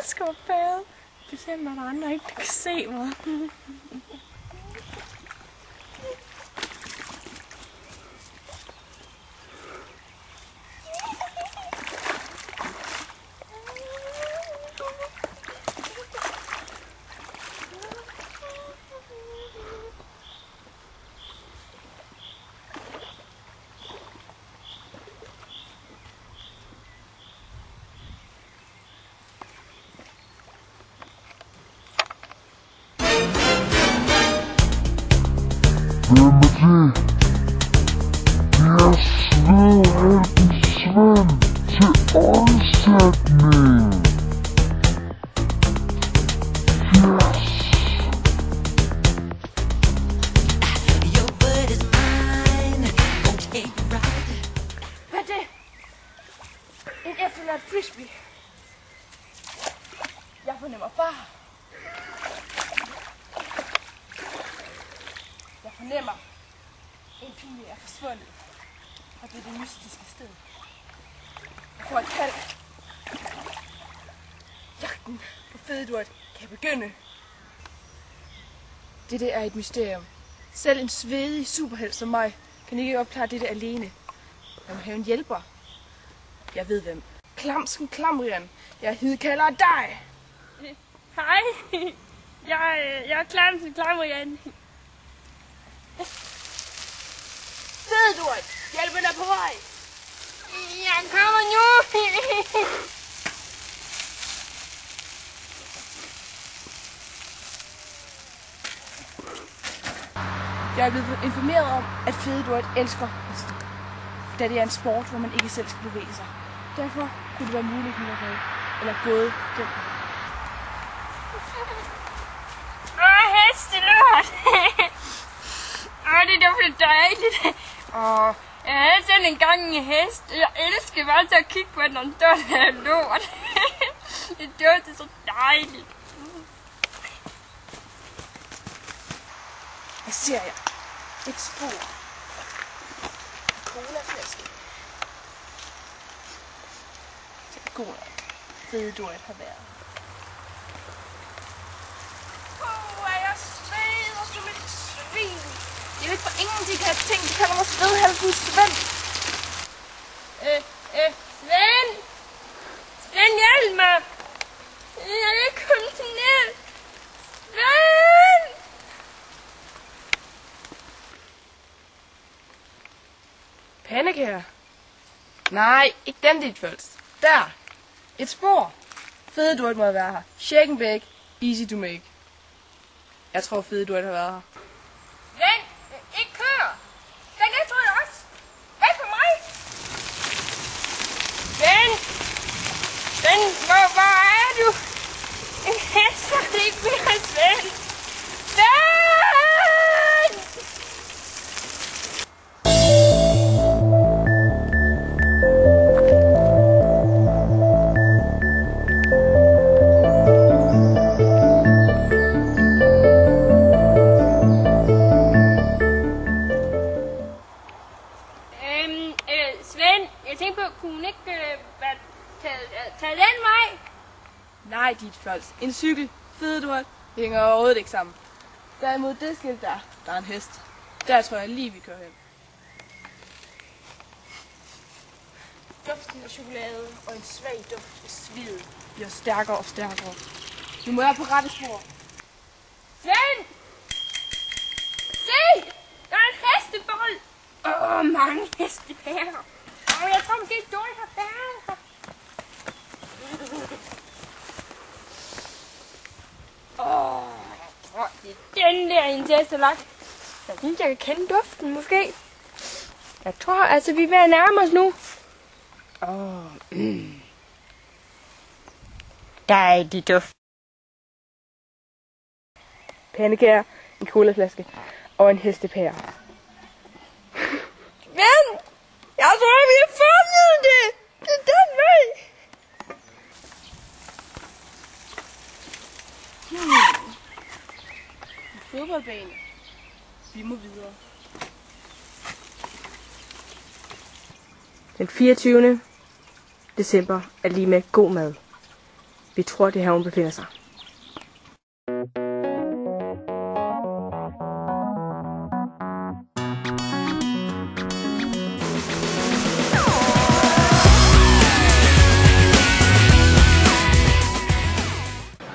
elsker at bade. Specielt når der er andre ikke kan se mig. Hvem er det? Det er Svedhelten Svend til undsætning. Yes. Your word is mine. Okay, right. Hvad er det? En efterladt frisbee. Jeg fornemmer far. Jeg fornemmer, en pige er forsvundet. Og det er det mystiske sted. Jeg får et kald. Jagten på Fededurt kan begynde. Dette er et mysterium. Selv en svedig superhelt som mig kan ikke opklare dette alene. Jeg må have en hjælper. Jeg ved hvem. Klamsken Klamrian. Jeg hidkalder dig. Hej. Jeg er Klamsken Klamrian. Fededurt, hjælpen er på vej. Jeg kommer nu. Jeg er blevet informeret om, at Fededurt elsker hesten, da det er en sport, hvor man ikke selv skal bevæge sig. Derfor kunne det være muligt at redde eller gået den. Hestelort. Det er da for dejligt. Jeg havde selv engang en hest. Jeg elsker bare så at kigge på den, når den står der lort. Det dufter så dejligt. Hvad ser jeg? Et spor. En colaflaske. Det er god. Fededurt har været. Er jeg sveder som et svin. Jeg ved for ingenting, kan jeg tænke, de kalder mig Svedhelten Svend. Svend! Svend, hjælp mig! Jeg er ikke kommet ned. Svend! Pandekager? Nej, ikke den dit først. Der. Et spor. Fededurt må være her. Shake and bake. Easy to make. Jeg tror Fededurt har været her. Svend! Ikke kør! Svend, jeg tror det også! Væk fra mig! Svend! Svend, hvor er du? En hest er det ikke mere, Svend! Svend! Svend, jeg tænkte på, kunne hun ikke tage den vej? Nej, dit føls. En cykel. Fededurt. Det hænger overhovedet ikke sammen. Derimod det skilt der er en hest. Der tror jeg lige, vi kører hen. Duften af chokolade og en svag duft af sved bliver stærkere og stærkere. Nu må jeg på rette spor. Svend! Se! Der er en hestebold! Mange hestepærer. Jeg tror måske, at Dorte har været her. Jeg tror, det er den der, en hestelak. Jeg synes, jeg kan kende duften, måske. Jeg tror, altså, vi er ved at nærme os nu. Dejlig duft. Pandekager, en colaflaske og en hestepære. Men! Jeg tror, vi har fundet det! Det er den vej! En fodboldbane. Vi må videre. Den 24. december er lige med god mad. Vi tror, det er her, hun befinder sig.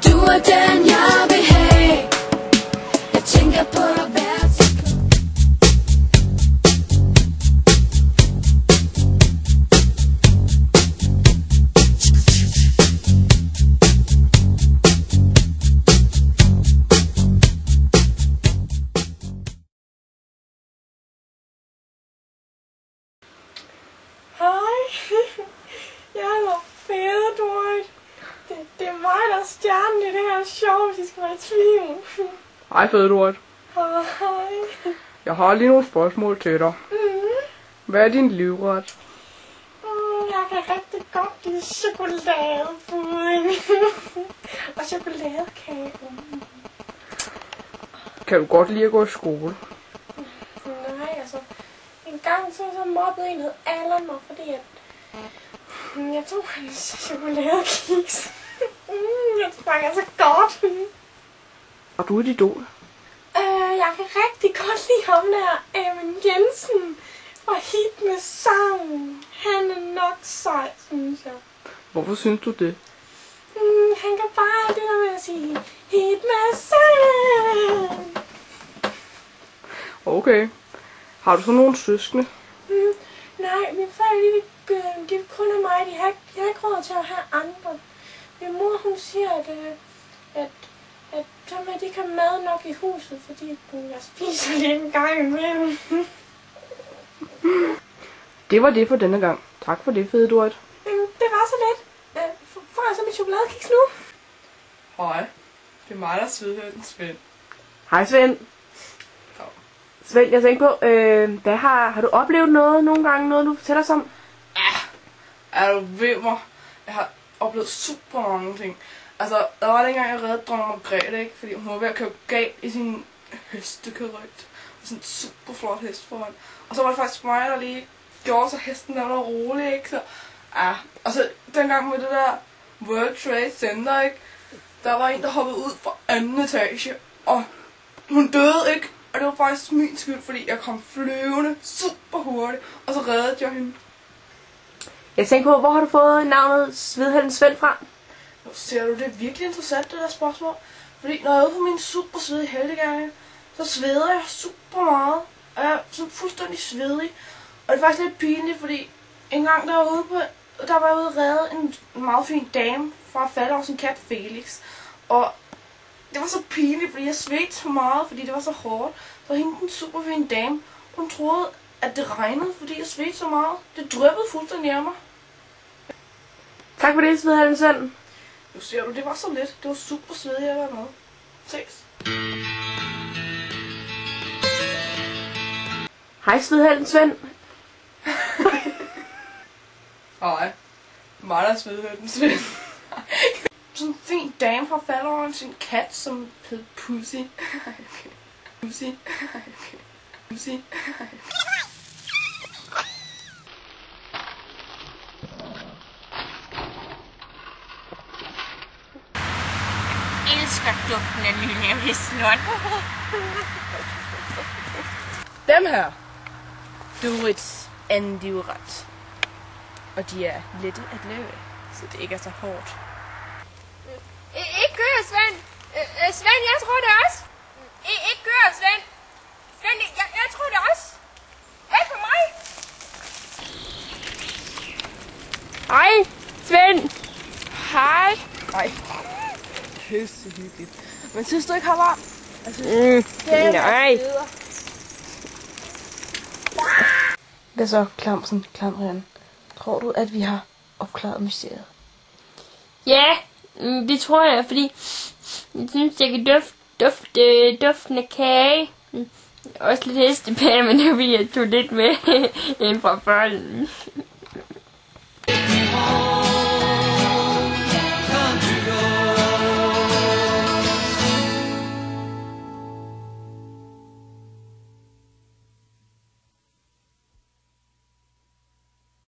Du er den, jeg vil have. Jeg tænker på dig hver sekund. Hej, jeg hedder Fededroid. Det er mig, der er stjernen i det her show, hvis I skal være i tvivl. Hej Fededroid. Hej. Jeg har lige nogle spørgsmål til dig. Hvad er din livret? Jeg kan rigtig godt lide chokoladepudding. Og chokoladekage. Kan du godt lide at gå i skole? Nej, altså. En gang så mobbede en hed Allan mig, fordi at jeg tog hans chokoladekiks. Jeg smager så godt. Og du er et idol. Jeg kan rigtig godt lide ham der, Amin Jensen. Og Hit med Sangen. Han er nok sej, synes jeg. Hvorfor synes du det? Han kan bare det der med at sige Hit med Sangen. Okay. Har du så nogle søskende? Nej, min forældre, de er kun af mig. Jeg har ikke råd til at have andre. Min mor, hun siger, at de kan mad nok i huset, fordi jeg spiser lige en gang imellem. Det var det for denne gang. Tak for det, Fededroid. Det var så lidt. Får jeg så min chokoladekiks nu? Hej, det er mig, der er Svedhønen Svend. Hej Svend. Svend, jeg tænker på, har du oplevet nogle gange, noget du fortæller os om? Er du ved mig? Jeg har oplevet super mange ting. Altså, der var dengang, jeg reddede dronning Margrethe, ikke? Fordi hun var ved at køre galt i sin hestekarrygt. Sådan en super flot hest foran. Og så var det faktisk mig, der lige gjorde så hesten der var rolig, ikke? Så, og så dengang med det der World Trade Center, ikke? Der var en, der hoppede ud fra anden etage, og hun døde, ikke? Og det var faktisk min skyld, fordi jeg kom flyvende super hurtigt, og så reddede jeg hende. Jeg tænker på, hvor har du fået navnet Svedhønen Svend fra? Nu ser du, det er virkelig interessant, det der spørgsmål. Fordi når jeg er ude på min super svedige heltegerning, så sveder jeg super meget. Og jeg er sådan fuldstændig svedig. Og det er faktisk lidt pinligt, fordi en gang der var jeg ude at redde en meget fin dame fra at falde over sin kat Felix. Og det var så pinligt, fordi jeg svedte så meget, fordi det var så hårdt. Så hende den super fine dame, hun troede, at det regnede, fordi jeg svedte så meget. Det dryppede fuldstændig af mig. Tak for det, Svedhønen Svend. Nu ser du, det var så let. Det var super svedigt at være med. Ses. Hej Svedhønen Svend. Hej. Mig der er Svedhønen Svend. Sådan en fin dame fra falder over sin kat, som hed Pussy. Pussy. Pussy. Jeg elsker duften af nylavet snot. Dem her. Durits Endurat. Og de er lette at lave, så det ikke er så hårdt. Ikke gør, Svend. Svend, jeg tror det også. Ikke gør, Svend. Svend, jeg tror det også. Væk fra mig. Hej Svend. Hej. Ej. Pisse hyggeligt. Men synes du ikke, han var? Nej. Hvad så, Klamrian? Tror du, at vi har opklaret mysteriet? Ja, det tror jeg, fordi jeg synes, jeg kan dufte duften af kage. Også lidt hestepære, men det er fordi, jeg tog lidt med ind fra børnen.